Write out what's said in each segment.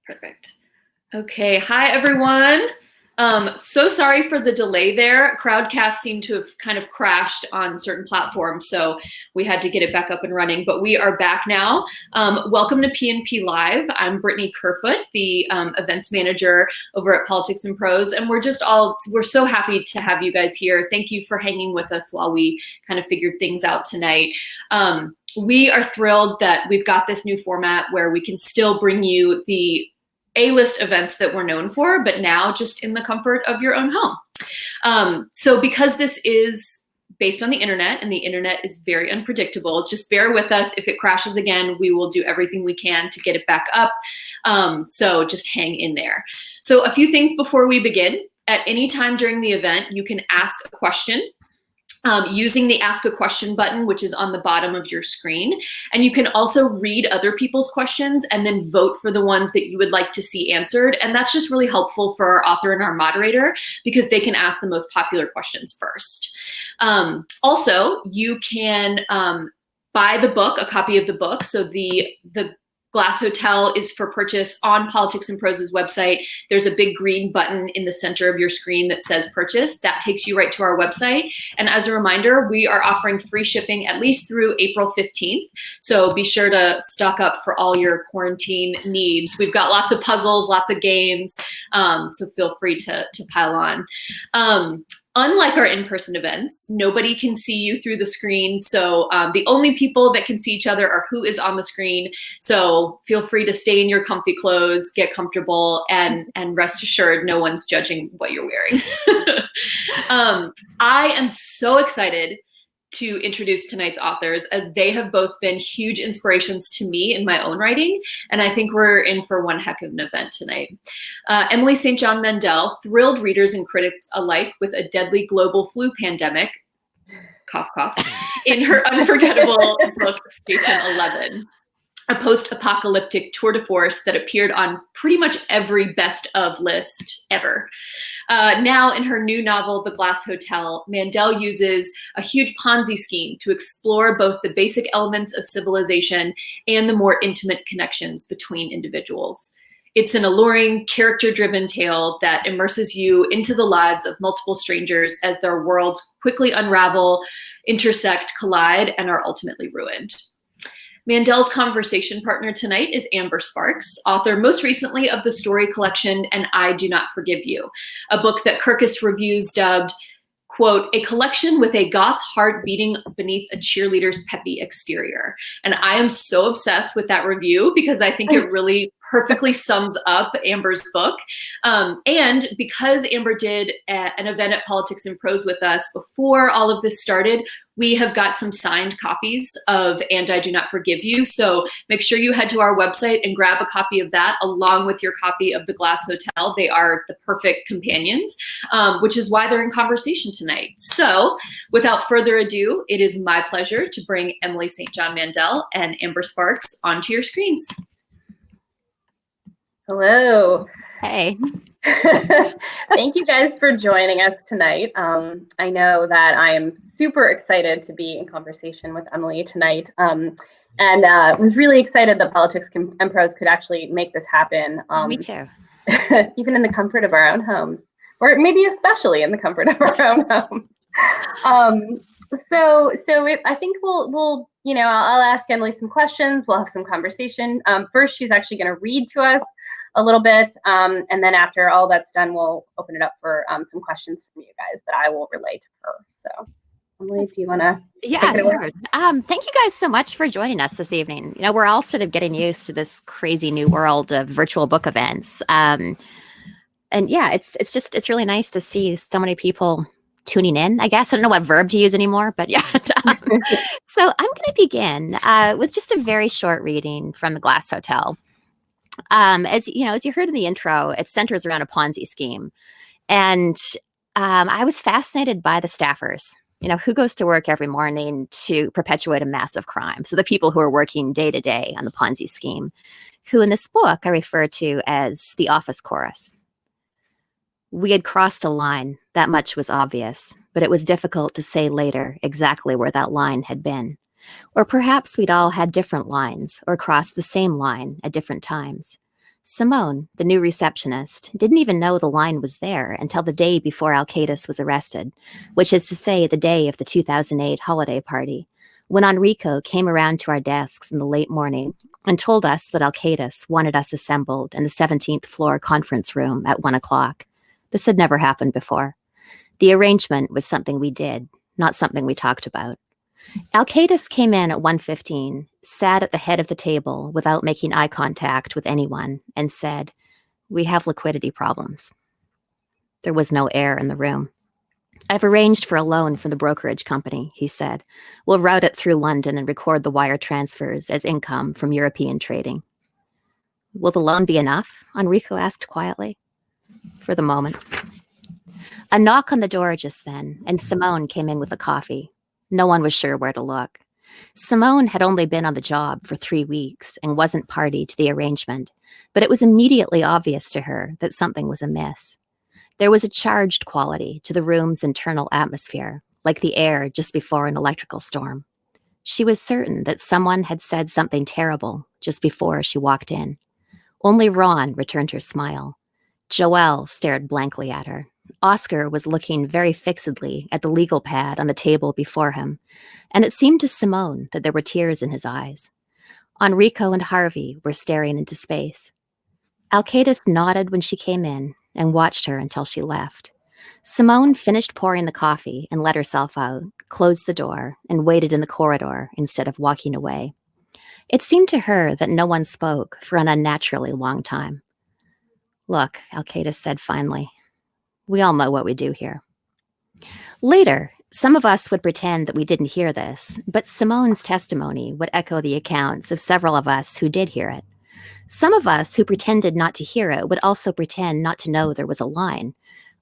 Perfect. Okay. Hi, everyone. So sorry for the delay there. Crowdcast seemed to have kind of crashed on certain platforms, so we had to get it back up and running, but we are back now. Welcome to PNP Live. I'm Brittany Kerfoot, the events manager over at Politics and Prose, and we're so happy to have you guys here. Thank you for hanging with us while we kind of figured things out tonight. We are thrilled that we've got this new format where we can still bring you the A-list events that we're known for, but now just in the comfort of your own home. So because this is based on the internet and the internet is very unpredictable, just bear with us. If it crashes again, we will do everything we can to get it back up. So just hang in there. So a few things before we begin. At any time during the event, you can ask a question using the Ask a Question button, which is on the bottom of your screen. And you can also read other people's questions and then vote for the ones that you would like to see answered. And that's just really helpful for our author and our moderator because they can ask the most popular questions first. Also, you can buy the book, a copy of the book. So the Glass Hotel is for purchase on Politics and Prose's website. There's a big green button in the center of your screen that says purchase. That takes you right to our website. And as a reminder, we are offering free shipping at least through April 15th. So be sure to stock up for all your quarantine needs. We've got lots of puzzles, lots of games. So feel free to pile on. Unlike our in-person events, nobody can see you through the screen. So the only people that can see each other are who is on the screen. So feel free to stay in your comfy clothes, get comfortable, and rest assured no one's judging what you're wearing. I am so excited to introduce tonight's authors as they have both been huge inspirations to me in my own writing. And I think we're in for one heck of an event tonight. Emily St. John Mandel thrilled readers and critics alike with a deadly global flu pandemic, cough, cough, in her unforgettable book, Station 11, a post-apocalyptic tour de force that appeared on pretty much every best of list ever. Now, in her new novel, The Glass Hotel, Mandel uses a huge Ponzi scheme to explore both the basic elements of civilization and the more intimate connections between individuals. It's an alluring, character-driven tale that immerses you into the lives of multiple strangers as their worlds quickly unravel, intersect, collide, and are ultimately ruined. Mandel's conversation partner tonight is Amber Sparks, author most recently of the story collection And I Do Not Forgive You, a book that Kirkus Reviews dubbed, quote, a collection with a goth heart beating beneath a cheerleader's peppy exterior. And I am so obsessed with that review because I think it really perfectly sums up Amber's book. And because Amber did an event at Politics and Prose with us before all of this started, we have got some signed copies of And I Do Not Forgive You. So make sure you head to our website and grab a copy of that along with your copy of The Glass Hotel. They are the perfect companions, which is why they're in conversation tonight. So without further ado, it is my pleasure to bring Emily St. John Mandel and Amber Sparks onto your screens. Hello. Hey. Thank you guys for joining us tonight. I know that I am super excited to be in conversation with Emily tonight, and was really excited that Politics and Prose could actually make this happen. Me too. Even in the comfort of our own homes, or maybe especially in the comfort of our own homes. So I think we'll I'll ask Emily some questions. We'll have some conversation. First, she's actually going to read to us a little bit, and then after all that's done, we'll open it up for some questions from you guys that I will relay to her. So, Emily, do you want to? Yeah, sure. Thank you guys so much for joining us this evening. We're all sort of getting used to this crazy new world of virtual book events, and yeah, it's really nice to see so many people tuning in. I guess I don't know what verb to use anymore, but yeah. So I'm going to begin with just a very short reading from The Glass Hotel. As you heard in the intro, it centers around a Ponzi scheme. And I was fascinated by the staffers, who goes to work every morning to perpetuate a massive crime. So the people who are working day to day on the Ponzi scheme, who in this book I refer to as the office chorus. We had crossed a line, that much was obvious, but it was difficult to say later exactly where that line had been. Or perhaps we'd all had different lines or crossed the same line at different times. Simone, the new receptionist, didn't even know the line was there until the day before Alcaidus was arrested, which is to say the day of the 2008 holiday party, when Enrico came around to our desks in the late morning and told us that Alcaidus wanted us assembled in the 17th floor conference room at 1 o'clock. This had never happened before. The arrangement was something we did, not something we talked about. Alcaidus came in at 1:15, sat at the head of the table without making eye contact with anyone, and said, "We have liquidity problems." There was no air in the room. "I've arranged for a loan from the brokerage company," he said. "We'll route it through London and record the wire transfers as income from European trading." "Will the loan be enough?" Enrico asked quietly. "For the moment." A knock on the door just then, and Simone came in with a coffee. No one was sure where to look. Simone had only been on the job for 3 weeks and wasn't party to the arrangement, but it was immediately obvious to her that something was amiss. There was a charged quality to the room's internal atmosphere, like the air just before an electrical storm. She was certain that someone had said something terrible just before she walked in. Only Ron returned her smile. Joelle stared blankly at her. Oscar was looking very fixedly at the legal pad on the table before him, and it seemed to Simone that there were tears in his eyes. Enrico and Harvey were staring into space. Alcaidus nodded when she came in and watched her until she left. Simone finished pouring the coffee and let herself out, closed the door, and waited in the corridor instead of walking away. It seemed to her that no one spoke for an unnaturally long time. "Look," Alcaidus said finally, "we all know what we do here." Later, some of us would pretend that we didn't hear this, but Simone's testimony would echo the accounts of several of us who did hear it. Some of us who pretended not to hear it would also pretend not to know there was a line.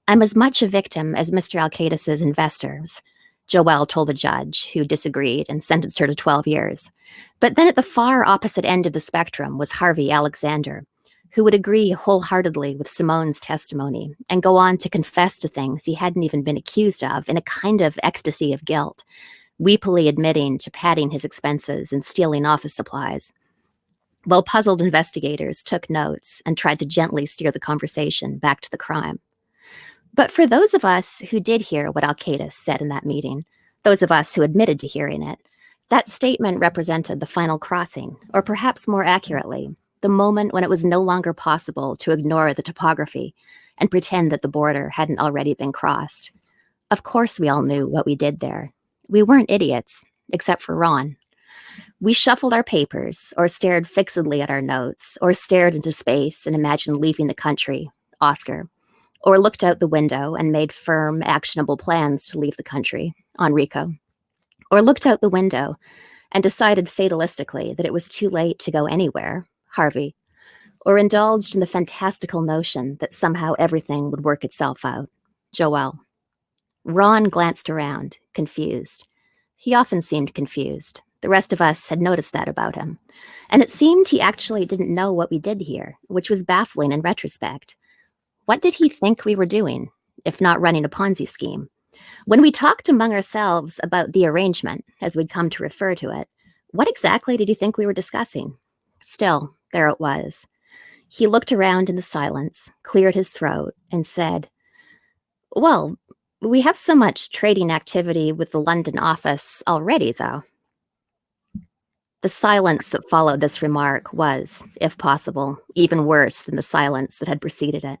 "I'm as much a victim as Mr. Alcaidus's investors," Joelle told a judge who disagreed and sentenced her to 12 years. But then at the far opposite end of the spectrum was Harvey Alexander, who would agree wholeheartedly with Simone's testimony and go on to confess to things he hadn't even been accused of in a kind of ecstasy of guilt, weepily admitting to padding his expenses and stealing office supplies. While puzzled investigators took notes and tried to gently steer the conversation back to the crime. But for those of us who did hear what Alcaidus said in that meeting, those of us who admitted to hearing it, that statement represented the final crossing, or perhaps more accurately, the moment when it was no longer possible to ignore the topography and pretend that the border hadn't already been crossed. Of course we all knew what we did there. We weren't idiots, except for Ron. We shuffled our papers, or stared fixedly at our notes, or stared into space and imagined leaving the country, Oscar, or looked out the window and made firm, actionable plans to leave the country, Enrico, or looked out the window and decided fatalistically that it was too late to go anywhere, Harvey, or indulged in the fantastical notion that somehow everything would work itself out, Joelle. Ron glanced around, confused. He often seemed confused. The rest of us had noticed that about him. And it seemed he actually didn't know what we did here, which was baffling in retrospect. What did he think we were doing, if not running a Ponzi scheme? When we talked among ourselves about the arrangement, as we'd come to refer to it, what exactly did he think we were discussing? Still, there it was. He looked around in the silence, cleared his throat, and said, "Well, we have so much trading activity with the London office already, though." The silence that followed this remark was, if possible, even worse than the silence that had preceded it.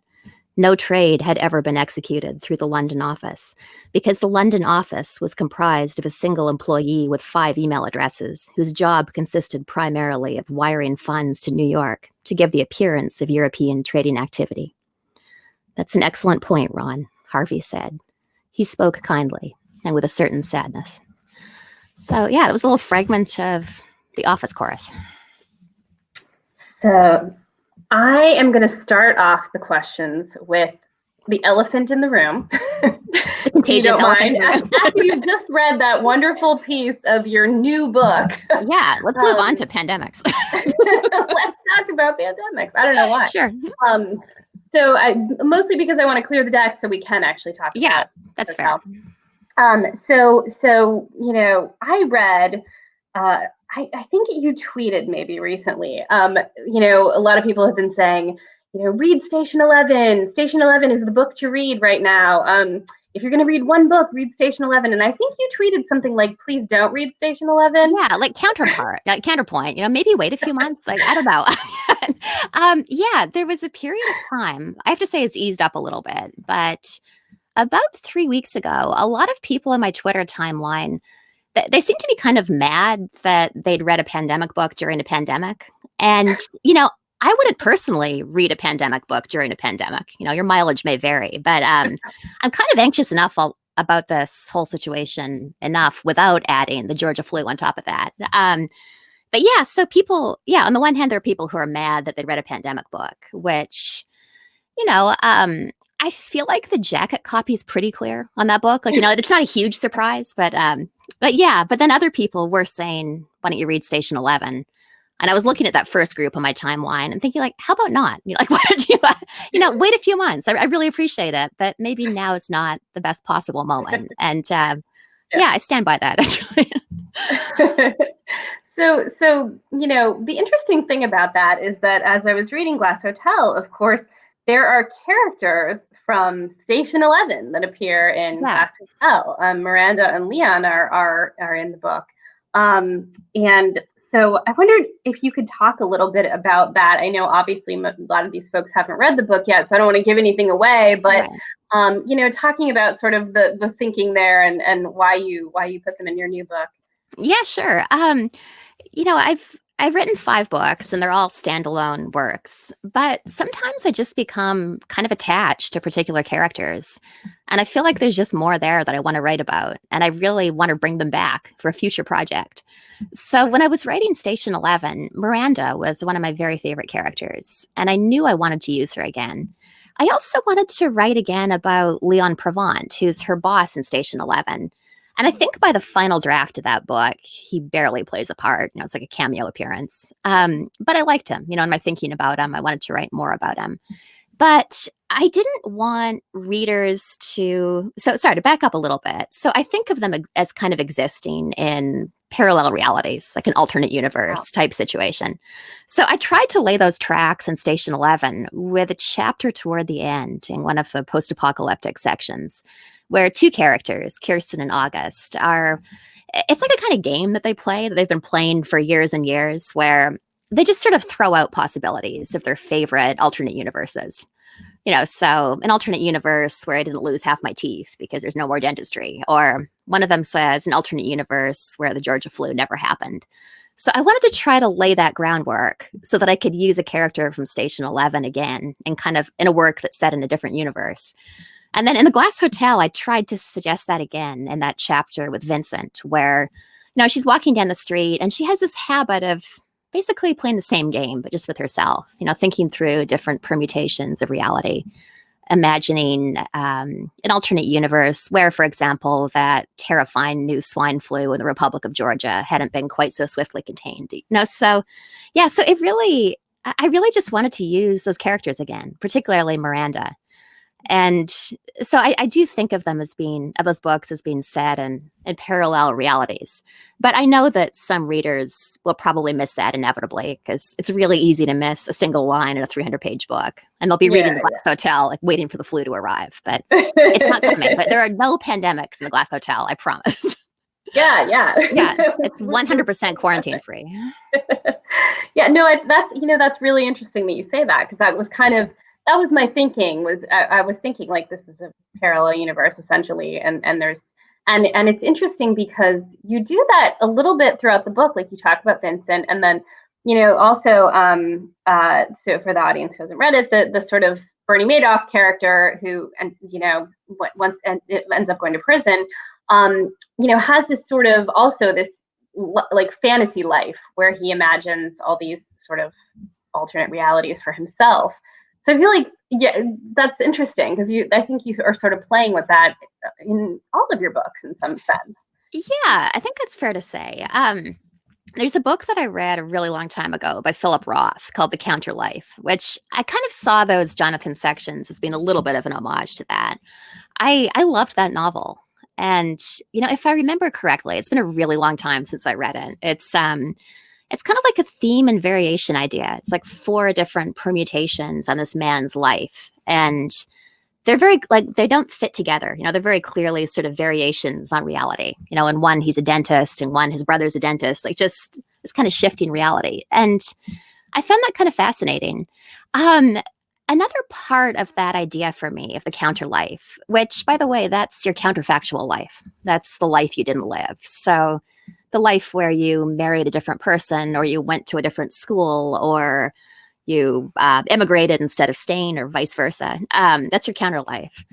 No trade had ever been executed through the London office, because the London office was comprised of a single employee with 5 email addresses, whose job consisted primarily of wiring funds to New York to give the appearance of European trading activity. "That's an excellent point, Ron," Harvey said. He spoke kindly and with a certain sadness. So yeah, it was a little fragment of the Office chorus. So I am going to start off the questions with the elephant in the room. The contagious elephant in the room. After you've just read that wonderful piece of your new book. Yeah, let's move on to pandemics. Let's talk about pandemics. I don't know why. Sure. So mostly because I want to clear the deck so we can actually talk about Yeah, that's fair. So you know, I read I think you tweeted maybe recently. A lot of people have been saying, read Station 11. Station 11 is the book to read right now. If you're going to read one book, read Station 11. And I think you tweeted something like, please don't read Station 11. Yeah, like counterpoint, maybe wait a few months. Like, I don't know. Yeah, there was a period of time. I have to say it's eased up a little bit, but about 3 weeks ago, a lot of people in my Twitter timeline, they seem to be kind of mad that they'd read a pandemic book during a pandemic. And, I wouldn't personally read a pandemic book during a pandemic. Your mileage may vary, but I'm kind of anxious enough about this whole situation enough without adding the Georgia flu on top of that. But yeah, so people, on the one hand, there are people who are mad that they read a pandemic book, which, I feel like the jacket copy is pretty clear on that book. Like, it's not a huge surprise, but yeah, but then other people were saying, why don't you read Station 11? And I was looking at that first group on my timeline and thinking, like, how about not? Like, why don't you, wait a few months? I really appreciate it, but maybe now is not the best possible moment. And yeah, I stand by that, actually. So, the interesting thing about that is that as I was reading Glass Hotel, of course, there are characters from Station 11 that appear in Glass Hotel. Miranda and Leon are in the book. And so I wondered if you could talk a little bit about that. I know obviously a lot of these folks haven't read the book yet, so I don't want to give anything away, but talking about sort of the thinking there and why you put them in your new book. Yeah, sure. I've written 5 books and they're all standalone works, but sometimes I just become kind of attached to particular characters. And I feel like there's just more there that I want to write about. And I really want to bring them back for a future project. So when I was writing Station 11, Miranda was one of my very favorite characters. And I knew I wanted to use her again. I also wanted to write again about Leon Provant, who's her boss in Station 11. And I think by the final draft of that book, he barely plays a part. It's like a cameo appearance. But I liked him. In my thinking about him, I wanted to write more about him. But I didn't want readers to... So sorry, to back up a little bit. So I think of them as kind of existing in parallel realities, like an alternate universe type situation. So I tried to lay those tracks in Station 11 with a chapter toward the end in one of the post-apocalyptic sections, where 2 characters, Kirsten and August, it's like a kind of game that they play, that they've been playing for years and years, where they just sort of throw out possibilities of their favorite alternate universes. So an alternate universe where I didn't lose half my teeth because there's no more dentistry. Or one of them says an alternate universe where the Georgia flu never happened. So I wanted to try to lay that groundwork so that I could use a character from Station 11 again and kind of in a work that's set in a different universe. And then in the Glass Hotel, I tried to suggest that again in that chapter with Vincent, where, she's walking down the street and she has this habit of basically playing the same game, but just with herself, thinking through different permutations of reality, imagining an alternate universe where, for example, that terrifying new swine flu in the Republic of Georgia hadn't been quite so swiftly contained. So I really just wanted to use those characters again, particularly Miranda. And so I do think of them as those books as being set in parallel realities. But I know that some readers will probably miss that inevitably, because it's really easy to miss a single line in a 300-page book. And they'll be reading The Glass Hotel, like waiting for the flu to arrive. But it's not coming. But there are no pandemics in The Glass Hotel, I promise. Yeah. It's 100% quarantine free. That's really interesting that you say that, because that was my thinking. I was thinking, like, this is a parallel universe essentially, and it's interesting because you do that a little bit throughout the book. Like, you talk about Vincent, and then also so for the audience who hasn't read it, the sort of Bernie Madoff character who once it ends up going to prison, has this sort of also this like fantasy life where he imagines all these sort of alternate realities for himself. So I feel like, that's interesting, because I think you are sort of playing with that in all of your books in some sense. Yeah, I think that's fair to say. There's a book that I read a really long time ago by Philip Roth called The Counterlife, which I kind of saw those Jonathan sections as being a little bit of an homage to that. I loved that novel. And, if I remember correctly, it's been a really long time since I read it. It's kind of like a theme and variation idea. It's like 4 different permutations on this man's life. And they're very, they don't fit together. They're very clearly sort of variations on reality. In one, he's a dentist, and one, his brother's a dentist, just this kind of shifting reality. And I found that kind of fascinating. Another part of that idea for me of the counter life, which, by the way, that's your counterfactual life. That's the life you didn't live. So the life where you married a different person, or you went to a different school, or you immigrated instead of staying, or vice versa. That's your counter life.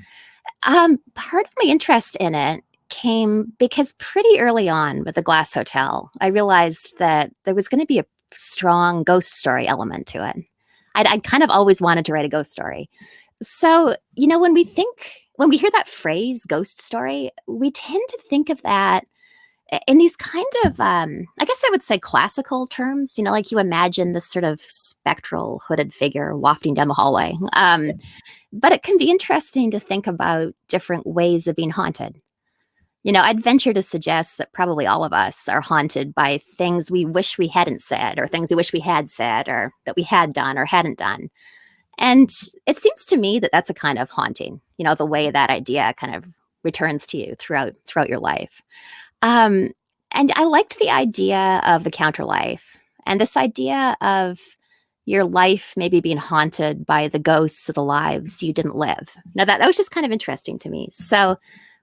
Part of my interest in it came because pretty early on with the Glass Hotel, I realized that there was going to be a strong ghost story element to it. I'd kind of always wanted to write a ghost story. So, when we hear that phrase, ghost story, we tend to think of that in these kind of, I guess I would say classical terms, like you imagine this sort of spectral hooded figure wafting down the hallway. But it can be interesting to think about different ways of being haunted. I'd venture to suggest that probably all of us are haunted by things we wish we hadn't said, or things we wish we had said, or that we had done or hadn't done. And it seems to me that that's a kind of haunting, the way that idea kind of returns to you throughout your life. And I liked the idea of the counter life, and this idea of your life maybe being haunted by the ghosts of the lives you didn't live. Now that was just kind of interesting to me. So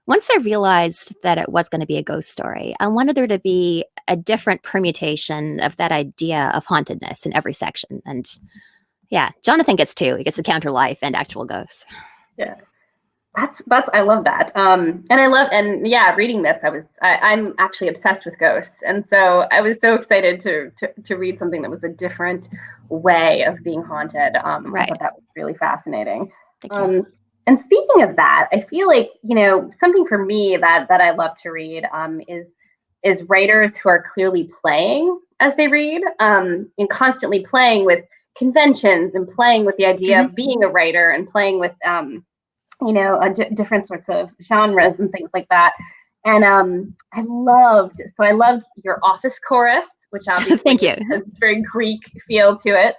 once I realized that it was going to be a ghost story, I wanted there to be a different permutation of that idea of hauntedness in every section. And yeah, Jonathan gets 2. He gets the counter life and actual ghosts. Yeah. That's I love that. And reading this, I'm actually obsessed with ghosts. And so I was so excited to read something that was a different way of being haunted. Right. I thought that was really fascinating. Thank you. And speaking of that, I feel like, something for me that I love to read is writers who are clearly playing as they read, and constantly playing with conventions and playing with the idea of being a writer, and playing with different sorts of genres and things like that. And I loved your office chorus, which obviously Thank you. has a very Greek feel to it.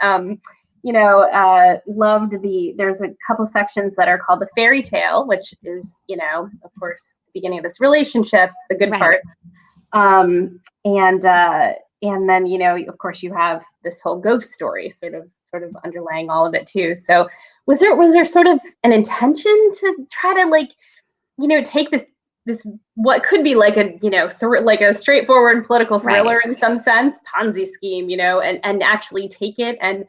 Loved there's a couple sections that are called the fairy tale, which is, of course, the beginning of this relationship, the good part. And then, of course, you have this whole ghost story sort of underlying all of it too. So was there sort of an intention to try to take this what could be like a like a straightforward political thriller in some sense, Ponzi scheme, and actually take it and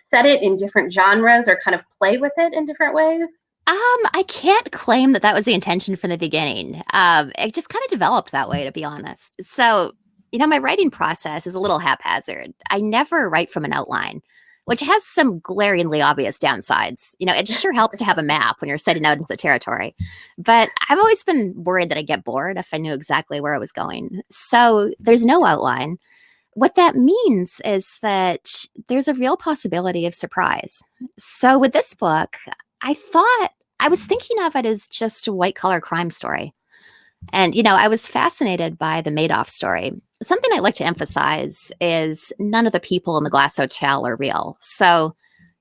set it in different genres, or kind of play with it in different ways? I can't claim that was the intention from the beginning. It just kind of developed that way, to be honest. So, my writing process is a little haphazard. I never write from an outline, which has some glaringly obvious downsides. It sure helps to have a map when you're setting out into the territory. But I've always been worried that I'd get bored if I knew exactly where I was going. So there's no outline. What that means is that there's a real possibility of surprise. So with this book, I was thinking of it as just a white-collar crime story. And, I was fascinated by the Madoff story. Something I like to emphasize is none of the people in the Glass Hotel are real. So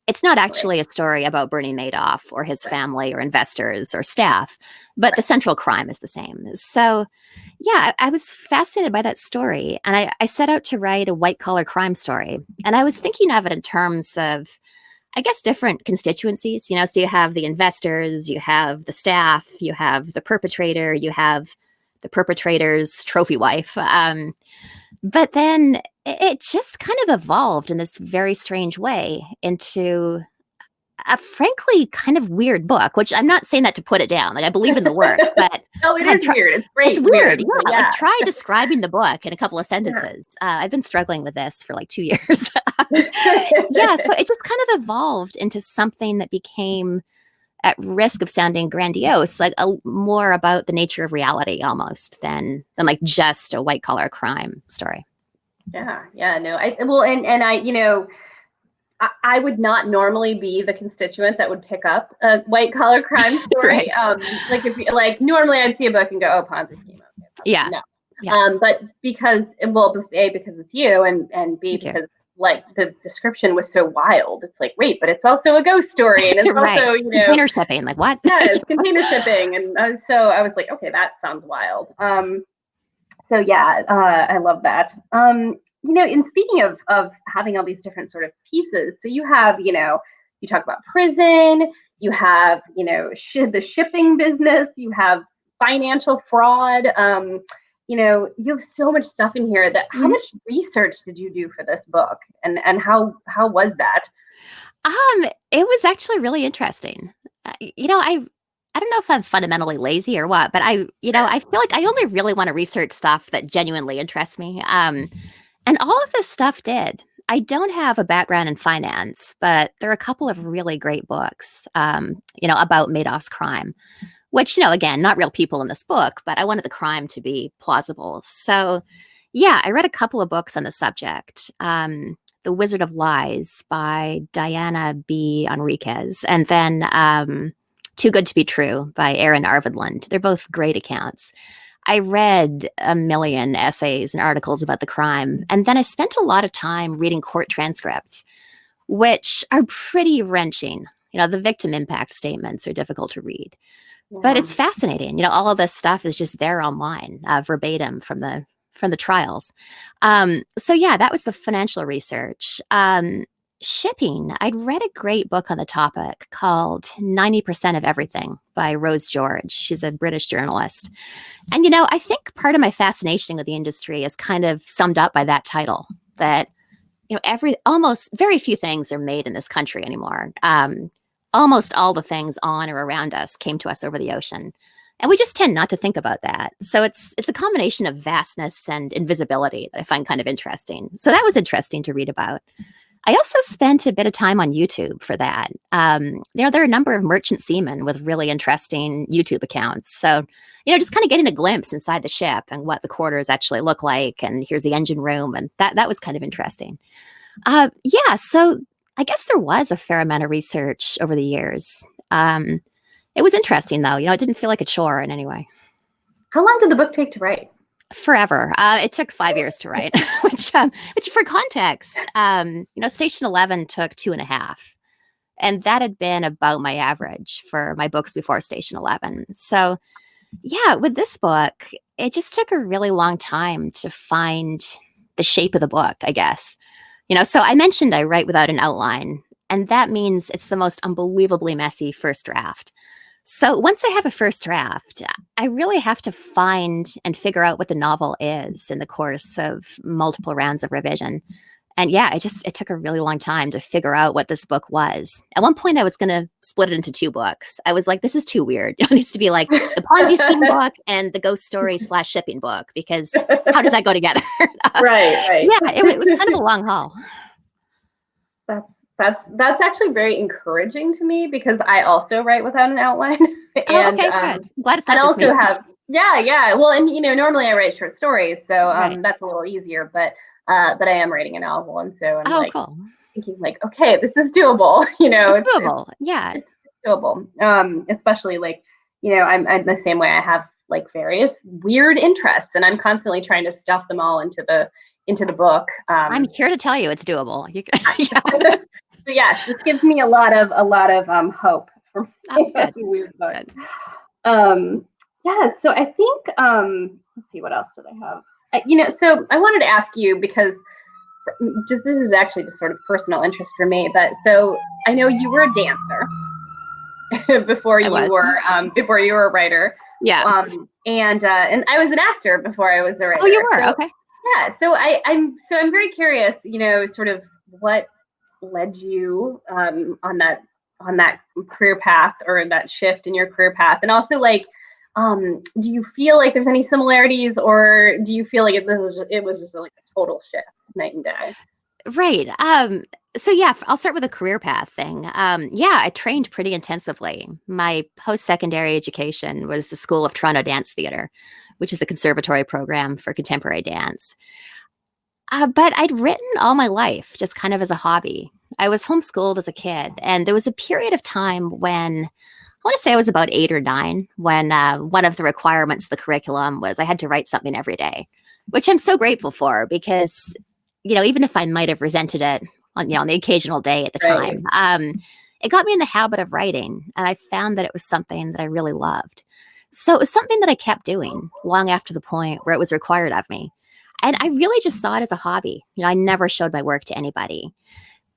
it's not actually a story about Bernie Madoff or his family or investors or staff, but the central crime is the same. So yeah, I was fascinated by that story. And I set out to write a white-collar crime story. And I was thinking of it in terms of, I guess, different constituencies. So you have the investors, you have the staff, you have the perpetrator, you have the perpetrator's trophy wife. But then it just kind of evolved in this very strange way into a frankly kind of weird book, which I'm not saying that to put it down. I believe in the work, but no, it is weird. It's great. It's weird. Yeah. Try describing the book in a couple of sentences. I've been struggling with this for 2 years. So it just kind of evolved into something that became, at risk of sounding grandiose, more about the nature of reality almost than just a white collar crime story. Yeah. No, I would not normally be the constituent that would pick up a white collar crime story. Like if like normally I'd see a book and go, oh, Ponzi scheme. Okay, Yeah. no. Yeah. But because, well, A, because it's you, and B, Thank you. because like the description was so wild. It's like, wait, but it's also a ghost story, and it's Right. also, you know, Container shipping, like what? yeah, it's container shipping, and so I was like, okay, that sounds wild. So yeah, I love that. You know, and speaking of having all these different sort of pieces, so you have, you know, you talk about prison, you have, you know, the shipping business, you have financial fraud. You know, you have so much stuff in here. That how much research did you do for this book, and how was that? It was actually really interesting. You know, I don't know if I'm fundamentally lazy or what, but I feel like I only really want to research stuff that genuinely interests me. And all of this stuff did. I don't have a background in finance, but there are a couple of really great books, you know, about Madoff's crime, which, you know, again, not real people in this book, but I wanted the crime to be plausible. So, yeah, I read a couple of books on the subject. The Wizard of Lies by Diana B. Enriquez, and then Too Good to Be True by Erin Arvidland. They're both great accounts. I read a million essays and articles about the crime, and then I spent a lot of time reading court transcripts, which are pretty wrenching. You know, the victim impact statements are difficult to read, but it's fascinating. You know, all of this stuff is just there online, verbatim from the trials. So yeah, that was the financial research. Shipping, I'd read a great book on the topic called 90% of Everything by Rose George. She's a British journalist. And, you know, I think part of my fascination with the industry is kind of summed up by that title, that, you know, almost very few things are made in this country anymore. Almost all the things on or around us came to us over the ocean. And we just tend not to think about that. So it's a combination of vastness and invisibility that I find kind of interesting. So that was interesting to read about. I also spent a bit of time on YouTube for that. You know, there are a number of merchant seamen with really interesting YouTube accounts. So, you know, just kind of getting a glimpse inside the ship and what the quarters actually look like. And here's the engine room. And that was kind of interesting. Yeah, so I guess there was a fair amount of research over the years. It was interesting, though. You know, it didn't feel like a chore in any way. How long did the book take to write? Forever. It took 5 years to write, which for context, you know, Station 11 took 2.5. And that had been about my average for my books before Station 11. So yeah, with this book, it just took a really long time to find the shape of the book, I guess. You know, so I mentioned I write without an outline, and that means it's the most unbelievably messy first draft. So once I have a first draft, I really have to find and figure out what the novel is in the course of multiple rounds of revision. And yeah, it took a really long time to figure out what this book was. At one point, I was going to split it into 2 books. I was like, this is too weird. It needs to be like the Ponzi scheme book and the ghost story / shipping book, because how does that go together? Right. Yeah, it was kind of a long haul. That's actually very encouraging to me, because I also write without an outline. And, okay, good. I'm glad it's not just also me. Yeah. Well, and you know, normally I write short stories, so that's a little easier. But I am writing a novel, and so I'm cool. thinking like, okay, this is doable. You know, it's doable. Yeah, it's doable. Especially like, you know, I'm the same way. I have like various weird interests, and I'm constantly trying to stuff them all into the book. I'm here to tell you it's doable. So yes, this gives me a lot of hope for my weird book. Yeah, so I think let's see, what else did I have? You know, so I wanted to ask you, because this is actually just sort of personal interest for me, but so I know you were a dancer before you were a writer. Yeah. And I was an actor before I was a writer. Oh, you were? So, okay. Yeah, so I'm very curious, you know, sort of what led you on that career path, or that shift in your career path, and also like, do you feel like there's any similarities, or do you feel like it was just like a total shift, night and day? Right. So yeah, I'll start with the career path thing. Yeah, I trained pretty intensively. My post-secondary education was the School of Toronto Dance Theatre, which is a conservatory program for contemporary dance. But I'd written all my life, just kind of as a hobby. I was homeschooled as a kid, and there was a period of time when I want to say I was about 8 or 9 when one of the requirements of the curriculum was I had to write something every day, which I'm so grateful for because, even if I might have resented it on the occasional day at the Right. time, it got me in the habit of writing, and I found that it was something that I really loved. So it was something that I kept doing long after the point where it was required of me. And I really just saw it as a hobby. I never showed my work to anybody.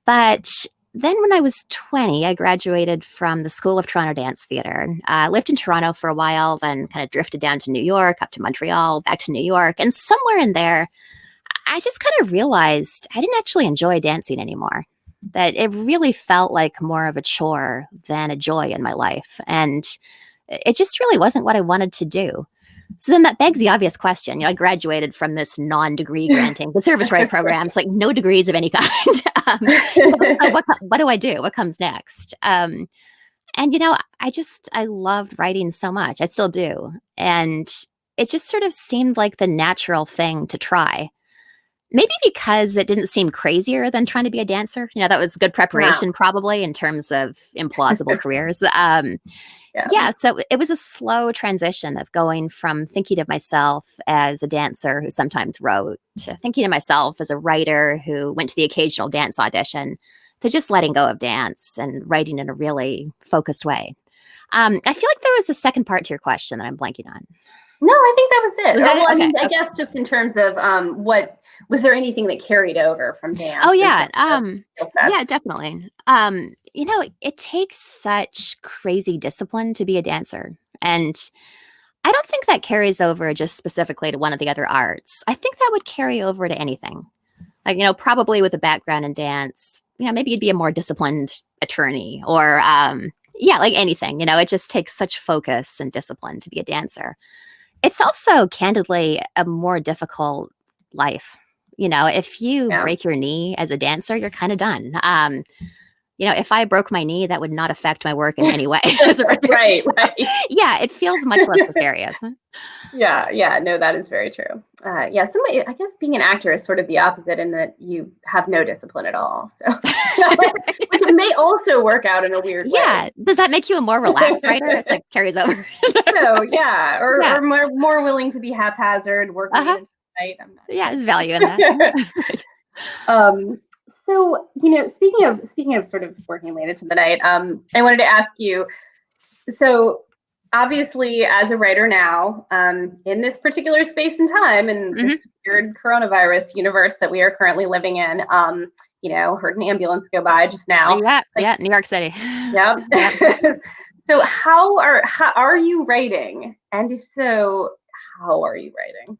But then when I was 20, I graduated from the School of Toronto Dance Theatre. I lived in Toronto for a while, then kind of drifted down to New York, up to Montreal, back to New York. And somewhere in there, I just kind of realized I didn't actually enjoy dancing anymore, that it really felt like more of a chore than a joy in my life. And it just really wasn't what I wanted to do. So then that begs the obvious question. I graduated from this non-degree granting conservatory programs, like no degrees of any kind. So what do I do? What comes next? And I loved writing so much. I still do. And it just sort of seemed like the natural thing to try. Maybe because it didn't seem crazier than trying to be a dancer. That was good preparation probably in terms of implausible careers. So it was a slow transition of going from thinking of myself as a dancer who sometimes wrote to thinking of myself as a writer who went to the occasional dance audition to just letting go of dance and writing in a really focused way. I feel like there was a second part to your question that I'm blanking on. No, I think that was it. Was that it? Okay. I guess just in terms of what was there anything that carried over from dance? Oh yeah, yeah, definitely. It takes such crazy discipline to be a dancer, and I don't think that carries over just specifically to one of the other arts. I think that would carry over to anything. Like probably with a background in dance, maybe you'd be a more disciplined attorney, or like anything. It just takes such focus and discipline to be a dancer. It's also, candidly, a more difficult life. If you break your knee as a dancer, you're kind of done. If I broke my knee, that would not affect my work in any way. Right. Yeah, it feels much less precarious. Yeah, no, that is very true. I guess being an actor is sort of the opposite in that you have no discipline at all. So, which may also work out in a weird way. Yeah, does that make you a more relaxed writer? It's like carries over. Or more willing to be haphazard, work late at night. There's value in that. So speaking of sort of working late into the night, I wanted to ask you. So obviously, as a writer now, in this particular space and time, in this weird coronavirus universe that we are currently living in, heard an ambulance go by just now. New York City. Yep. So how are you writing? And if so, how are you writing?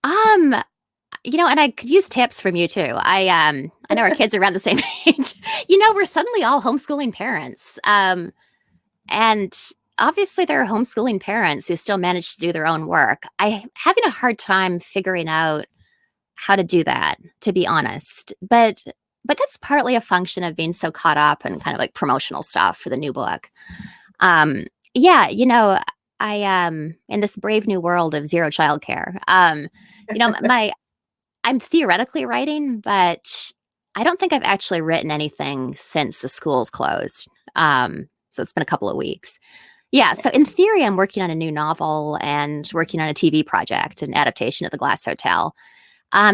And I could use tips from you too. I know our kids are around the same age. We're suddenly all homeschooling parents. And obviously there are homeschooling parents who still manage to do their own work. I'm having a hard time figuring out how to do that, to be honest. But that's partly a function of being so caught up in kind of like promotional stuff for the new book. I in this brave new world of zero childcare, I'm theoretically writing, but I don't think I've actually written anything since the schools closed. So it's been a couple of weeks. Yeah. So in theory, I'm working on a new novel and working on a TV project, an adaptation of The Glass Hotel.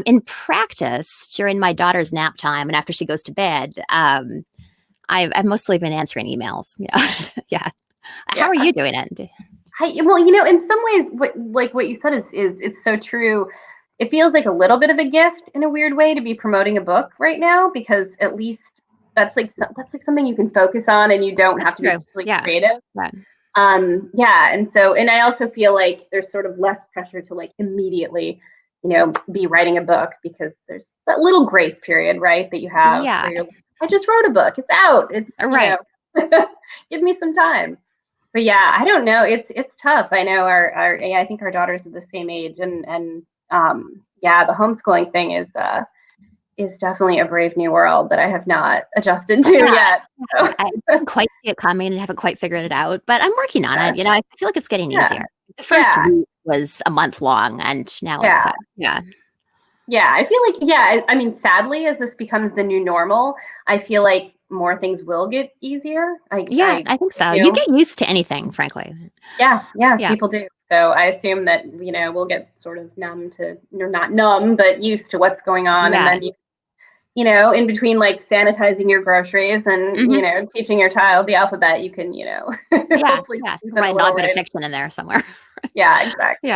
In practice, during my daughter's nap time and after she goes to bed, I've mostly been answering emails. Yeah. How are you doing it? In some ways, what you said is it's so true. It feels like a little bit of a gift in a weird way to be promoting a book right now, because at least that's like something you can focus on and you don't have to be really creative. Yeah. And I also feel like there's sort of less pressure to like immediately, be writing a book, because there's that little grace period, right, that you have. Yeah. Where you're like, I just wrote a book. It's out. It's right. Give me some time. But yeah, I don't know. It's tough. I know I think our daughters are the same age, and the homeschooling thing is definitely a brave new world that I have not adjusted to yet. So. I didn't quite see it coming and haven't quite figured it out, but I'm working on it. I feel like it's getting easier. The first week was a month long, and now it's Yeah, I feel like, I mean, sadly, as this becomes the new normal, I feel like more things will get easier. Yeah, I I think so. You do. get used to anything, frankly. Yeah, Yeah. people do. So I assume that, we'll get sort of numb to, or not numb, but used to what's going on. And Yeah. then, in between like sanitizing your groceries and, Hmm. teaching your child the alphabet, you can, Yeah. hopefully Yeah. squeeze in a Write little a bit of writing. fiction in there somewhere. Yeah, Yeah. exactly.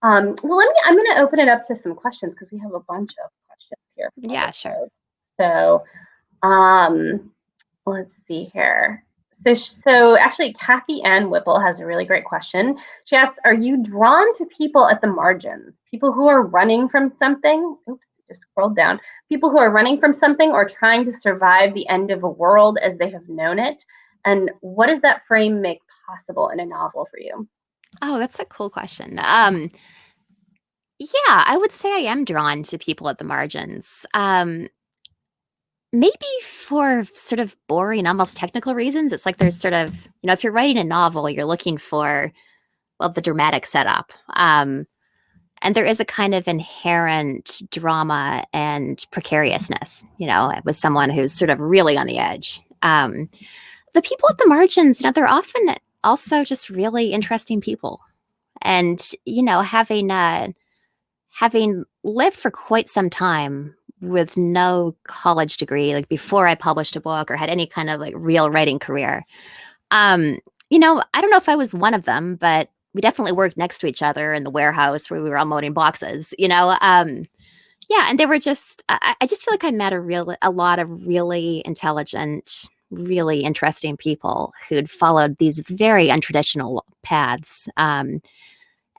Well, I'm going to open it up to some questions because we have a bunch of questions here from all Yeah, the sure. folks. So, let's see here. So actually, Kathy Ann Whipple has a really great question. She asks, are you drawn to people at the margins, people who are running from something? Oops, just scrolled down. People who are running from something or trying to survive the end of a world as they have known it? And what does that frame make possible in a novel for you? Oh, that's a cool question. Yeah, I would say I am drawn to people at the margins. Maybe for sort of boring, almost technical reasons. It's like there's sort of, if you're writing a novel, you're looking for, well, the dramatic setup. And there is a kind of inherent drama and precariousness, with someone who's sort of really on the edge. The people at the margins, they're often also just really interesting people. And, having lived for quite some time with no college degree, like before I published a book or had any kind of like real writing career, um, I don't know if I was one of them, but we definitely worked next to each other in the warehouse where we were unloading boxes, yeah, and they were just, I just feel like I met a lot of really intelligent, really interesting people who'd followed these very untraditional paths.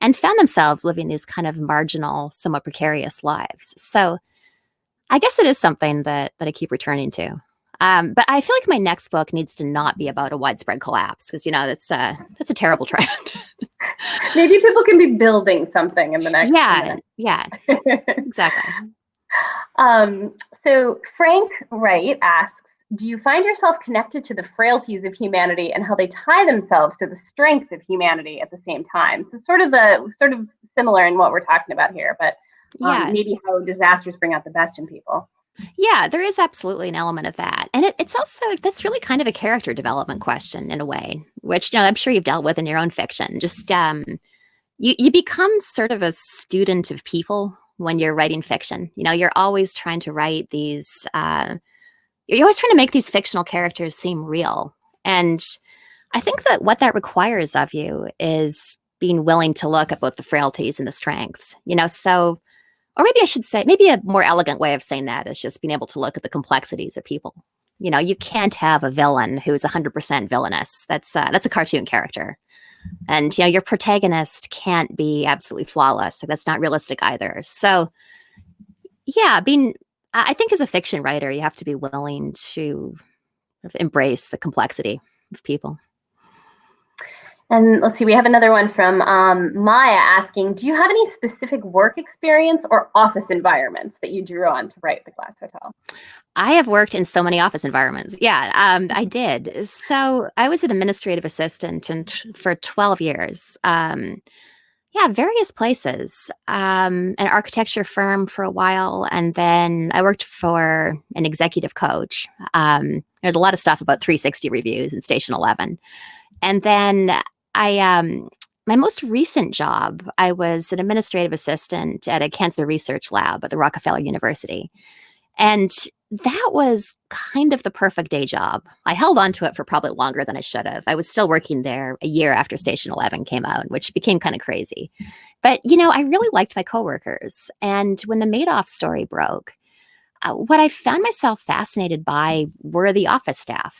And found themselves living these kind of marginal, somewhat precarious lives. So I guess it is something that I keep returning to. But I feel like my next book needs to not be about a widespread collapse because that's a terrible trend. Maybe people can be building something in the next. Yeah, exactly. Um, so Frank Wright asks, do you find yourself connected to the frailties of humanity and how they tie themselves to the strength of humanity at the same time? So sort of similar in what we're talking about here, but Yeah, maybe how disasters bring out the best in people. yeah, there is absolutely an element of that, and it's also that's really kind of a character development question in a way, which I'm sure you've dealt with in your own fiction. Just you become sort of a student of people when you're writing fiction. You're always trying to write these. You're always trying to make these fictional characters seem real, and I think that what that requires of you is being willing to look at both the frailties and the strengths. So, or maybe I should say, maybe a more elegant way of saying that is just being able to look at the complexities of people. You can't have a villain who's 100% villainous. That's a cartoon character. And your protagonist can't be absolutely flawless. That's not realistic either. So yeah, I think as a fiction writer, you have to be willing to embrace the complexity of people. And let's see, we have another one from Maya asking, do you have any specific work experience or office environments that you drew on to write The Glass Hotel? I have worked in so many office environments. Yeah, I did. So I was an administrative assistant for 12 years. Yeah, various places. An architecture firm for a while, and then I worked for an executive coach. There's a lot of stuff about 360 reviews and Station 11. And then my most recent job, I was an administrative assistant at a cancer research lab at the Rockefeller University. And that was kind of the perfect day job. I held on to it for probably longer than I should have. I was still working there a year after Station 11 came out, which became kind of crazy. But, I really liked my coworkers. And when the Madoff story broke, what I found myself fascinated by were the office staff.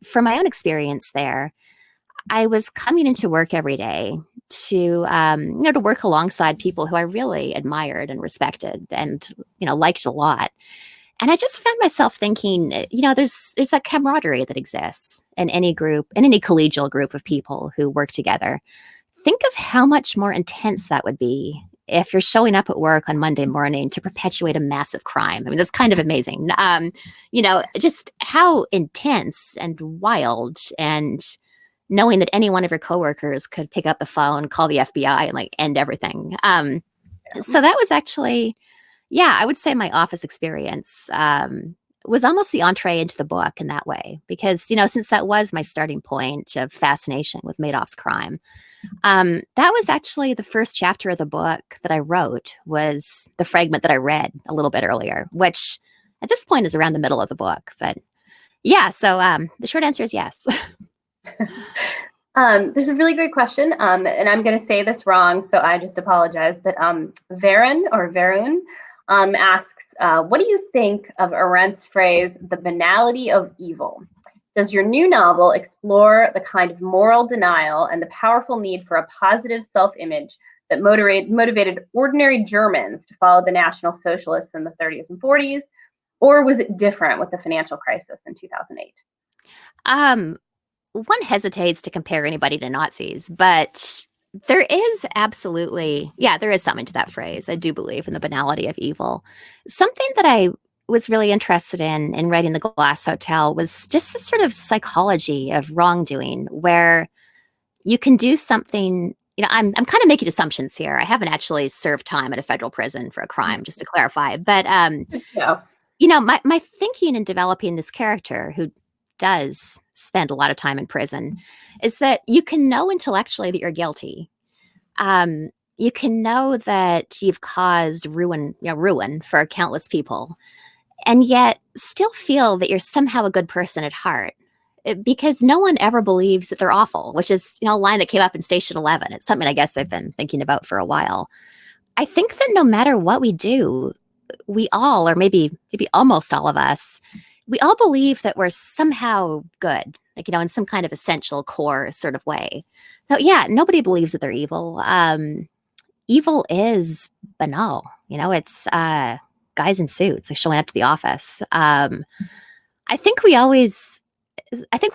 From my own experience there, I was coming into work every day to work alongside people who I really admired and respected and, liked a lot. And I just found myself thinking, there's that camaraderie that exists in any group, in any collegial group of people who work together. Think of how much more intense that would be if you're showing up at work on Monday morning to perpetuate a massive crime. I mean, that's kind of amazing. Just how intense and wild, and knowing that any one of your coworkers could pick up the phone, call the FBI, and like end everything. So that was actually, yeah, I would say my office experience was almost the entree into the book in that way, because, since that was my starting point of fascination with Madoff's crime, that was actually the first chapter of the book that I wrote, was the fragment that I read a little bit earlier, which at this point is around the middle of the book. But yeah, so the short answer is yes. There's a really great question, and I'm going to say this wrong, so I just apologize. But Varun asks, what do you think of Arendt's phrase, the banality of evil? Does your new novel explore the kind of moral denial and the powerful need for a positive self-image that motivated ordinary Germans to follow the National Socialists in the 30s and 40s? Or was it different with the financial crisis in 2008? One hesitates to compare anybody to Nazis, but there is absolutely, there is something to that phrase. I do believe in the banality of evil. Something that I was really interested in writing The Glass Hotel was just the sort of psychology of wrongdoing, where you can do something. I'm kind of making assumptions here. I haven't actually served time at a federal prison for a crime, just to clarify. But my thinking in developing this character, who does spend a lot of time in prison, is that you can know intellectually that you're guilty. You can know that you've caused ruin for countless people, and yet still feel that you're somehow a good person at heart, because no one ever believes that they're awful, which is, a line that came up in Station 11. It's something I guess I've been thinking about for a while. I think that no matter what we do, we all, or maybe almost all of us, we all believe that we're somehow good, in some kind of essential core sort of way. Now, nobody believes that they're evil. Evil is banal. It's guys in suits showing up to the office. I think we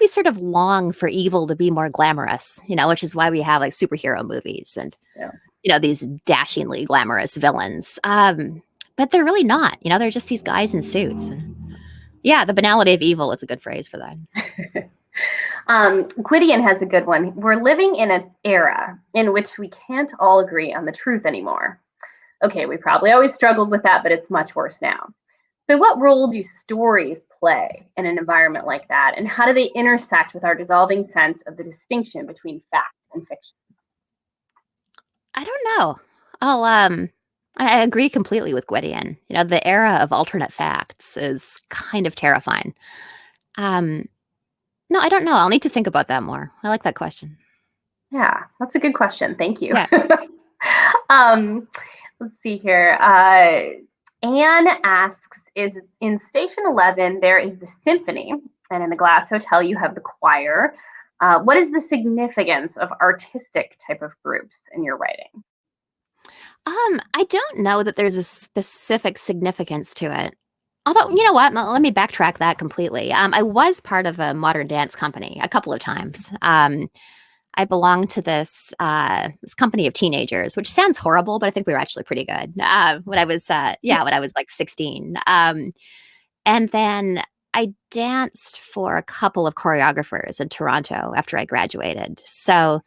sort of long for evil to be more glamorous, which is why we have superhero movies and, these dashingly glamorous villains. But they're really not, they're just these guys in suits. The banality of evil is a good phrase for that. Gwydion has a good one. We're living in an era in which we can't all agree on the truth anymore. Okay, we probably always struggled with that, but it's much worse now. So what role do stories play in an environment like that? And how do they intersect with our dissolving sense of the distinction between fact and fiction? I don't know. I agree completely with Gwydion. The era of alternate facts is kind of terrifying. No, I don't know. I'll need to think about that more. I like that question. Yeah, that's a good question. Thank you. Yeah. Let's see here. Anne asks, is in Station 11, there is the symphony, and in the Glass Hotel, you have the choir. What is the significance of artistic type of groups in your writing? I don't know that there's a specific significance to it. Although, you know what? Let me backtrack that completely. I was part of a modern dance company a couple of times. I belonged to this company of teenagers, which sounds horrible, but I think we were actually pretty good when I was, when I was like 16. And then I danced for a couple of choreographers in Toronto after I graduated. So,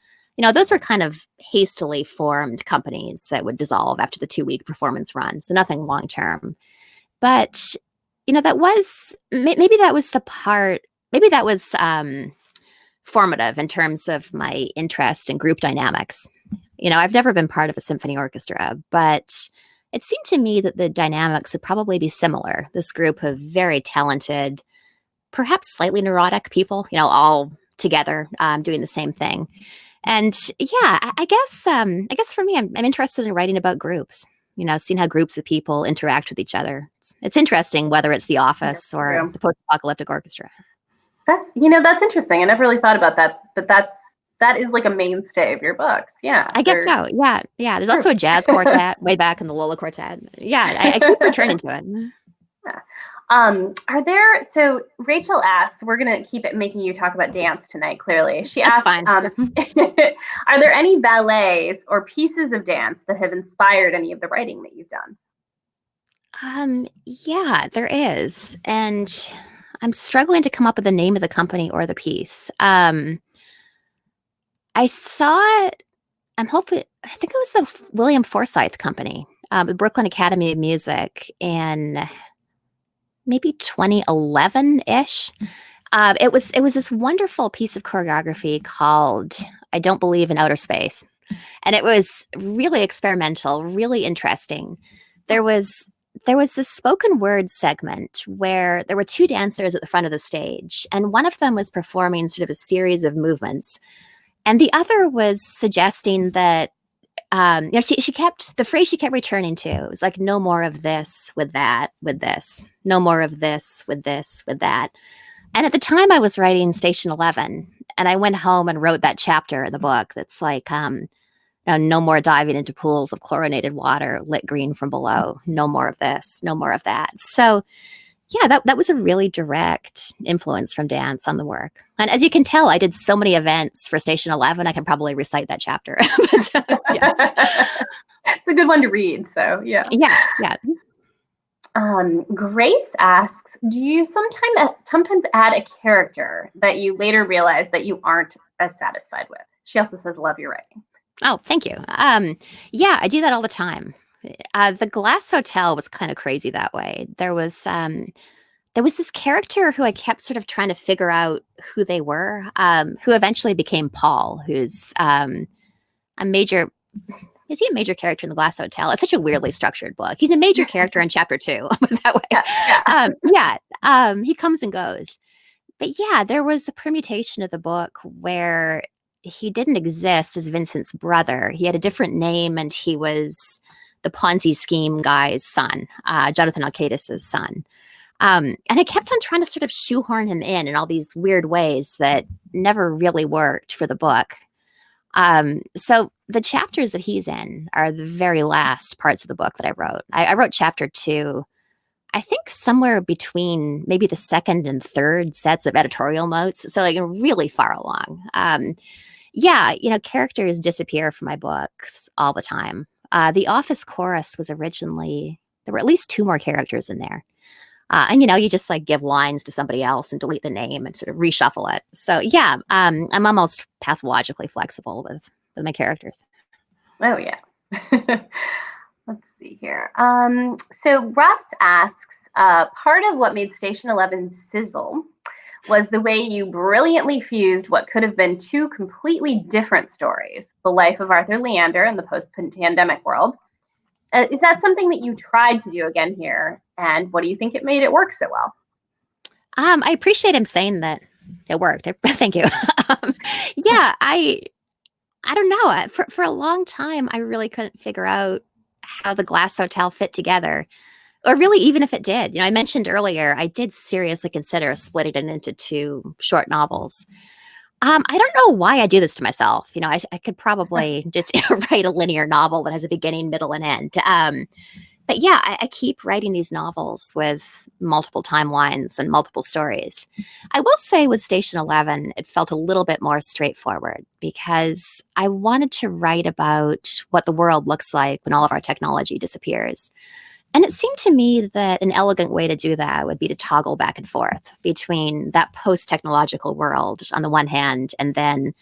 those were kind of hastily formed companies that would dissolve after the 2-week performance run. So nothing long term. But, that was, maybe that was the part, maybe that was formative in terms of my interest in group dynamics. I've never been part of a symphony orchestra, but it seemed to me that the dynamics would probably be similar. This group of very talented, perhaps slightly neurotic people, all together doing the same thing. And I guess for me, I'm interested in writing about groups, seeing how groups of people interact with each other. It's interesting whether it's The Office or the post-apocalyptic orchestra. That's interesting. I never really thought about that, but that is like a mainstay of your books. Yeah. I guess so. Yeah. There's also a jazz quartet way back in the Lola Quartet. I keep returning to it. Yeah. So Rachel asks, we're going to keep it making you talk about dance tonight, clearly. She asks, fine. Are there any ballets or pieces of dance that have inspired any of the writing that you've done? Yeah, there is. And I'm struggling to come up with the name of the company or the piece. I saw it. I think it was the William Forsythe Company. the Brooklyn Academy of Music in maybe 2011-ish. It was this wonderful piece of choreography called "I Don't Believe in Outer Space," and it was really experimental, really interesting. There was this spoken word segment where there were two dancers at the front of the stage, and one of them was performing sort of a series of movements, and the other was suggesting that she kept the phrase she kept returning to. It was like, no more of this with that, with this, no more of this with that. And at the time I was writing Station 11, and I went home and wrote that chapter in the book that's like, no more diving into pools of chlorinated water lit green from below. No more of this, no more of that. So yeah, that was a really direct influence from dance on the work. And as you can tell, I did so many events for Station 11, I can probably recite that chapter. But, yeah. It's a good one to read, so yeah. Yeah. Grace asks, do you sometimes add a character that you later realize that you aren't as satisfied with? She also says, love your writing. Oh, thank you. Yeah, I do that all the time. The Glass Hotel was kind of crazy that way. There was this character who I kept sort of trying to figure out who they were, who eventually became Paul, who's a major. Is he a major character in the Glass Hotel? It's such a weirdly structured book. He's a major character in chapter 2. That way, he comes and goes. But yeah, there was a permutation of the book where he didn't exist as Vincent's brother. He had a different name, and he was the Ponzi scheme guy's son, Jonathan Alcaides' son. And I kept on trying to sort of shoehorn him in all these weird ways that never really worked for the book. So the chapters that he's in are the very last parts of the book that I wrote. I wrote chapter 2, I think somewhere between maybe the second and third sets of editorial notes. So like really far along. Yeah, characters disappear from my books all the time. The Office chorus was originally, there were at least 2 more characters in there. And you just like give lines to somebody else and delete the name and sort of reshuffle it. So yeah, I'm almost pathologically flexible with my characters. Oh yeah. Let's see here. So Russ asks, part of what made Station 11 sizzle was the way you brilliantly fused what could have been 2 completely different stories, the life of Arthur Leander in the post-pandemic world. Is that something that you tried to do again here? And what do you think it made it work so well? I appreciate him saying that it worked. Thank you. Yeah, I don't know. For a long time, I really couldn't figure out how the Glass Hotel fit together, or really even if it did. I mentioned earlier, I did seriously consider splitting it into 2 short novels. I don't know why I do this to myself. I could probably just write a linear novel that has a beginning, middle, and end. But yeah, I keep writing these novels with multiple timelines and multiple stories. I will say with Station 11, it felt a little bit more straightforward because I wanted to write about what the world looks like when all of our technology disappears. And it seemed to me that an elegant way to do that would be to toggle back and forth between that post-technological world on the one hand, and then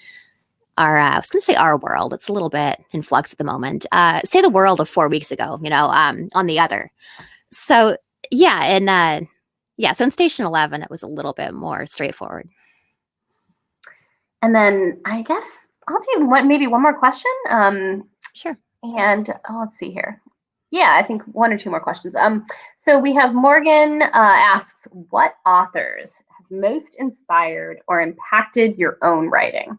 I was going to say our world. It's a little bit in flux at the moment. Say the world of 4 weeks ago, on the other. So yeah, and so in Station 11, it was a little bit more straightforward. And then I guess I'll do maybe one more question. Sure. And let's see here. Yeah, I think 1 or 2 more questions. So we have Morgan asks, what authors have most inspired or impacted your own writing?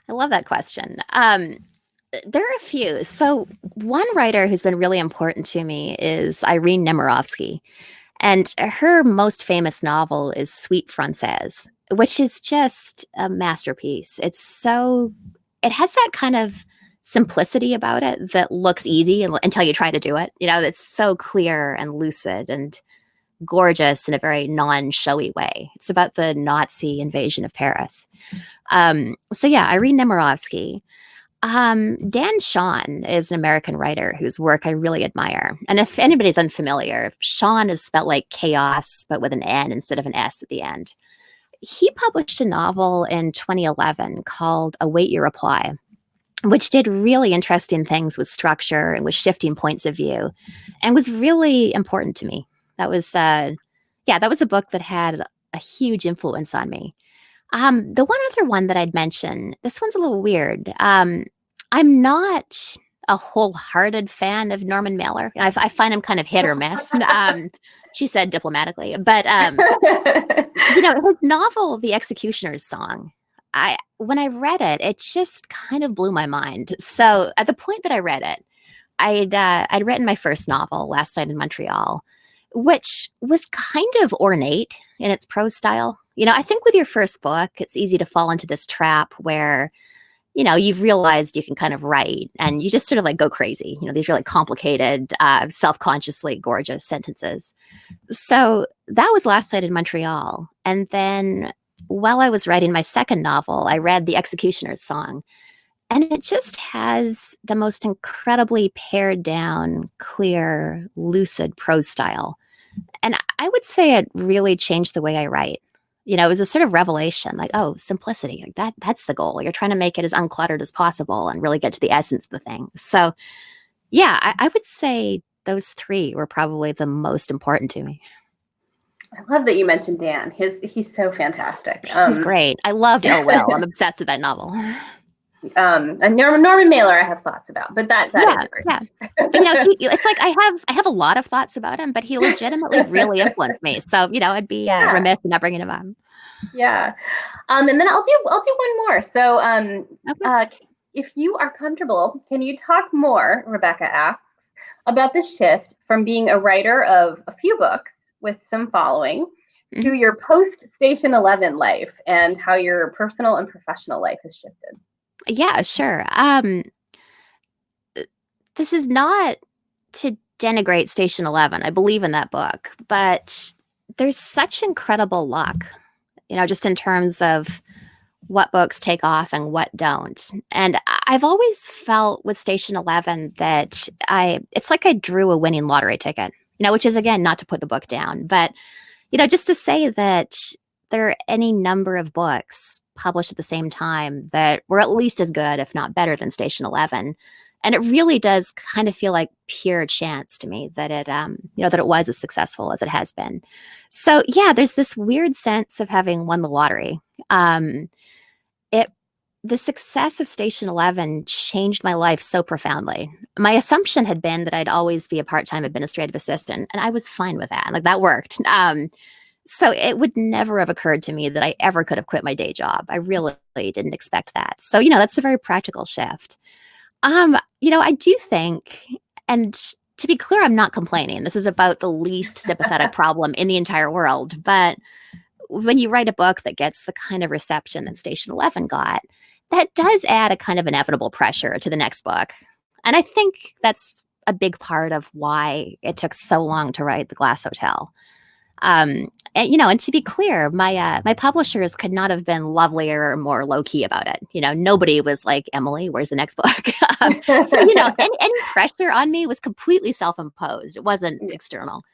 I love that question. There are a few. So one writer who's been really important to me is Irene Nemirovsky. And her most famous novel is Sweet Française, which is just a masterpiece. It has that kind of simplicity about it that looks easy until you try to do it. It's so clear and lucid and gorgeous in a very non-showy way. It's about the Nazi invasion of Paris. So yeah, Irene Nemirovsky. Dan Shawn is an American writer whose work I really admire. And if anybody's unfamiliar, Shawn is spelled like chaos, but with an N instead of an S at the end. He published a novel in 2011 called Await Your Reply. which did really interesting things with structure and with shifting points of view, and was really important to me. That was, that was a book that had a huge influence on me. The one other one that I'd mention, this one's a little weird. I'm not a wholehearted fan of Norman Mailer. I find him kind of hit or miss. She said diplomatically, but his novel, The Executioner's Song, when I read it, it just kind of blew my mind. So at the point that I read it, I'd written my first novel, Last Night in Montreal, which was kind of ornate in its prose style. I think with your first book, it's easy to fall into this trap where, you've realized you can kind of write and you just sort of like go crazy. These really complicated, self-consciously gorgeous sentences. So that was Last Night in Montreal. And then while I was writing my second novel, I read The Executioner's Song. And it just has the most incredibly pared down, clear, lucid prose style. And I would say it really changed the way I write. It was a sort of revelation, like, oh, simplicity, like that's the goal. You're trying to make it as uncluttered as possible and really get to the essence of the thing. So yeah, I would say those three were probably the most important to me. I love that you mentioned Dan. He's so fantastic. He's great. I loved Ill Will. I'm obsessed with that novel. And Norman Mailer, I have thoughts about, but that is great. Yeah. It's like I have a lot of thoughts about him, but he legitimately really influenced me. So I'd be remiss in not bringing him up. Yeah, and then I'll do one more. So, Okay. If you are comfortable, can you talk more? Rebecca asks about the shift from being a writer of a few books with some following to your post Station 11 life, and how your personal and professional life has shifted. Yeah, sure. This is not to denigrate Station 11. I believe in that book, but there's such incredible luck, just in terms of what books take off and what don't. And I've always felt with Station 11 that it's like I drew a winning lottery ticket, which is, again, not to put the book down, but, just to say that there are any number of books published at the same time that were at least as good, if not better, than Station 11. And it really does kind of feel like pure chance to me that it, that it was as successful as it has been. So yeah, there's this weird sense of having won the lottery. The success of Station 11 changed my life so profoundly. My assumption had been that I'd always be a part-time administrative assistant, and I was fine with that. Like, that worked. So it would never have occurred to me that I ever could have quit my day job. I really didn't expect that. So, that's a very practical shift. I do think, and to be clear, I'm not complaining. This is about the least sympathetic problem in the entire world. But when you write a book that gets the kind of reception that Station 11 got, that does add a kind of inevitable pressure to the next book. And I think that's a big part of why it took so long to write The Glass Hotel. And to be clear, my publishers could not have been lovelier or more low key about it. Nobody was like, Emily, where's the next book? So any pressure on me was completely self-imposed. It wasn't external,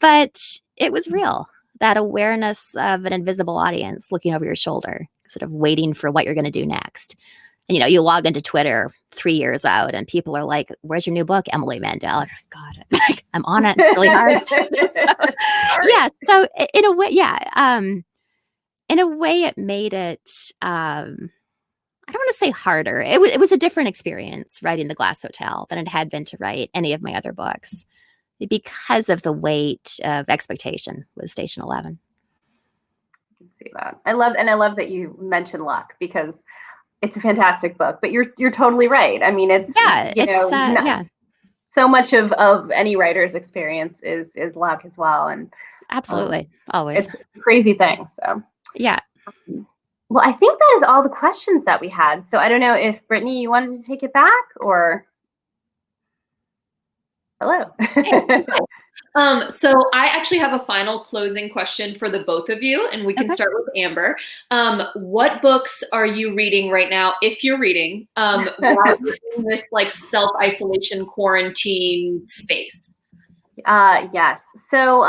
but it was real. That awareness of an invisible audience looking over your shoulder, sort of waiting for what you're going to do next. And, you log into Twitter 3 years out and people are like, where's your new book, Emily Mandel? God, I'm on it. It's really hard. So in a way, in a way it made it, I don't want to say harder. It was a different experience writing The Glass Hotel than it had been to write any of my other books, because of the weight of expectation with Station 11. I can see that. I love that you mentioned luck, because it's a fantastic book, but you're totally right. I mean, so much of any writer's experience is luck as well. And absolutely, always. It's a crazy thing. So yeah. Well, I think that is all the questions that we had. So I don't know if Brittany, you wanted to take it back, or hello. So I actually have a final closing question for the both of you, and we can start with Amber. What books are you reading right now, if you're reading, while you're in this like self-isolation quarantine space? Yes. So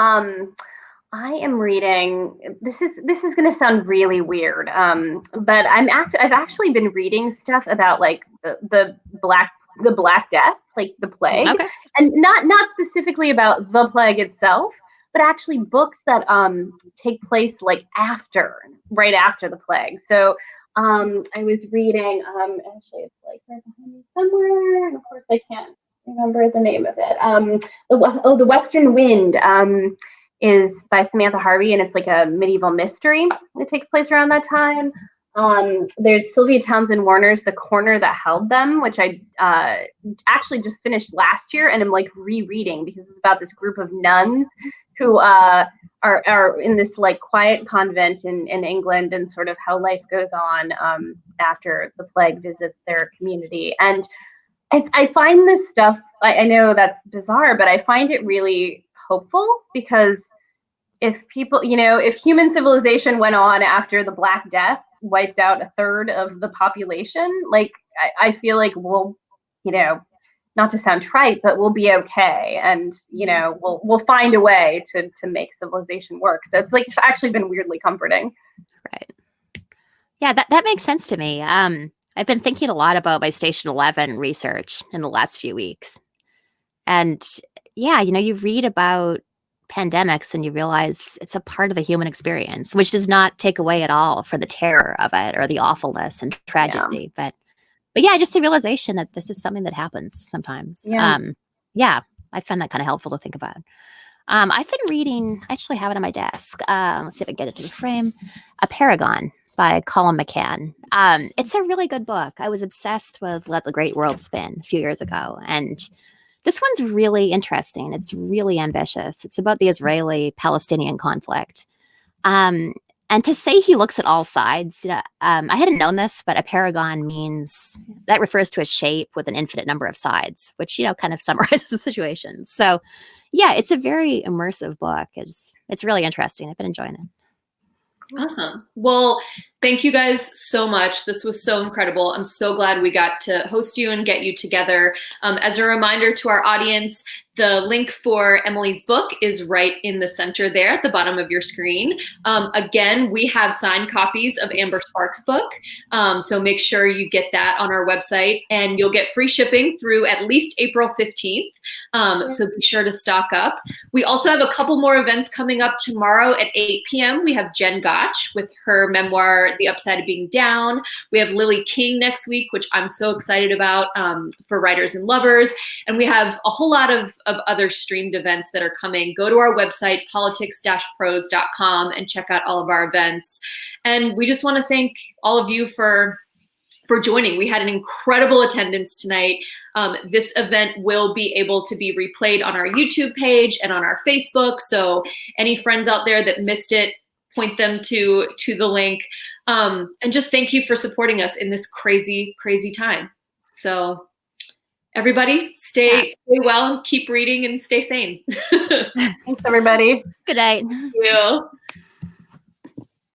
I am reading. This is going to sound really weird, but I've actually been reading stuff about like the Black Death, like the plague, Okay. and not specifically about the plague itself, but actually books that take place like right after the plague. So I was reading. Actually, it's like right behind me somewhere, and of course I can't remember the name of it. The Western Wind. Is by Samantha Harvey, and it's like a medieval mystery that takes place around that time. There's Sylvia Townsend Warner's The Corner That Held Them, which I actually just finished last year and I'm like rereading because it's about this group of nuns who are in this like quiet convent in England, and sort of how life goes on after the plague visits their community. And I find this stuff, I know that's bizarre, but I find it really hopeful, because if people, if human civilization went on after the Black Death wiped out a third of the population, like I feel like we'll, not to sound trite, but we'll be okay, and we'll find a way to make civilization work. So it's like actually been weirdly comforting. Right. Yeah, that makes sense to me. I've been thinking a lot about my Station 11 research in the last few weeks, and yeah, you read about pandemics and you realize it's a part of the human experience, which does not take away at all for the terror of it or the awfulness and tragedy. Yeah. But yeah, just the realization that this is something that happens sometimes. Yeah. I find that kind of helpful to think about. I've been reading, I actually have it on my desk. Let's see if I can get it to the frame. A Paragon by Colin McCann. It's a really good book. I was obsessed with Let the Great World Spin a few years ago, and this one's really interesting. It's really ambitious. It's about the Israeli-Palestinian conflict. And to say he looks at all sides, I hadn't known this, but a paragon that refers to a shape with an infinite number of sides, which, kind of summarizes the situation. So yeah, it's a very immersive book. It's really interesting. I've been enjoying it. Awesome. Well, thank you guys so much. This was so incredible. I'm so glad we got to host you and get you together. As a reminder to our audience, the link for Emily's book is right in the center there at the bottom of your screen. Again, we have signed copies of Amber Sparks' book, so make sure you get that on our website, and you'll get free shipping through at least April 15th, so be sure to stock up. We also have a couple more events coming up tomorrow at 8 p.m. We have Jen Gotch with her memoir, The Upside of Being Down. We have Lily King next week, which I'm so excited about, for writers and lovers. And we have a whole lot of other streamed events that are coming. Go to our website, politics-prose.com, and check out all of our events. And we just want to thank all of you for joining. We had an incredible attendance tonight. This event will be able to be replayed on our YouTube page and on our Facebook. So any friends out there that missed it, point them to the link. And just thank you for supporting us in this crazy, crazy time. So everybody, stay well and keep reading and stay sane. Thanks, everybody. Good night. Thank you.